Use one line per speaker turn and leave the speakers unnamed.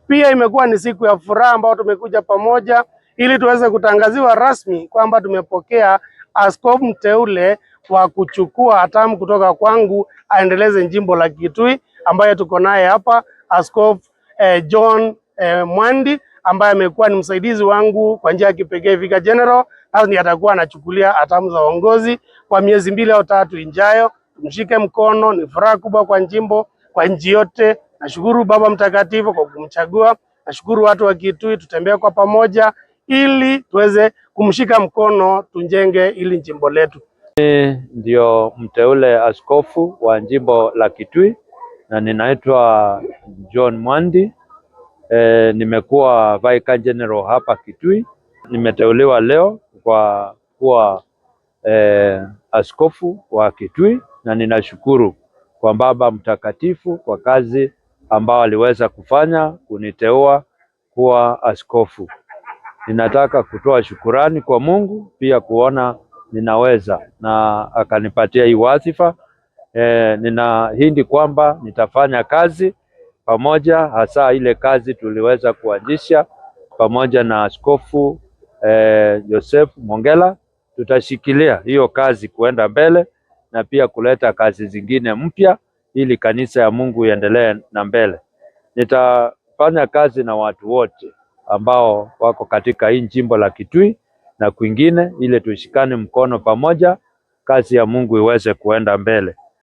Pia imekuwa ni siku ya furaha ambao tumekuja pamoja ili tuweze kutangaziwa rasmi kwamba tumepokea askofu mteule wa kuchukua hatamu kutoka kwangu aendeleze jimbo la Kitui, ambaye tuko naye hapa, Askofu John Mwandi, ambaye amekuwa ni msaidizi wangu kwa njia ya kipekee Vicar General, na ndiye atakuwa anachukulia hatamu za uongozi kwa miezi 2 au 3 ijayo. Tumshike mkono, ni furaha kubwa kwa jimbo, kwa nchi yote. Nashukuru Baba Mtakatifu kwa kumchagua. Nashukuru watu wa Kitui, tutembee kwa pamoja ili tuweze kumshika mkono, tujenge ili jimbo letu.
Ndio mteule askofu wa jimbo la Kitui na ninaitwa John Mwandi. Nimekuwa Vicar General hapa Kitui. Nimeteuliwa leo kwa kuwa askofu wa Kitui na ninashukuru kwa Baba Mtakatifu kwa kazi ambao aliweza kufanya kuniteua kuwa askofu. Ninataka kutoa shukurani kwa Mungu, pia kuona ninaweza na akanipatia hii wadhifa. Ninaahidi kwamba nitafanya kazi pamoja, hasa ile kazi tuliweza kuanzisha pamoja na Askofu Joseph Mongela. Tutashikilia hiyo kazi kuenda mbele na pia kuleta kazi zingine mpya ili kanisa ya Mungu iendelee na mbele. Nitafanya kazi na watu wote ambao wako katika hii jimbo la Kitui na kwingine ili tushikane mkono pamoja, kazi ya Mungu iweze kuenda mbele.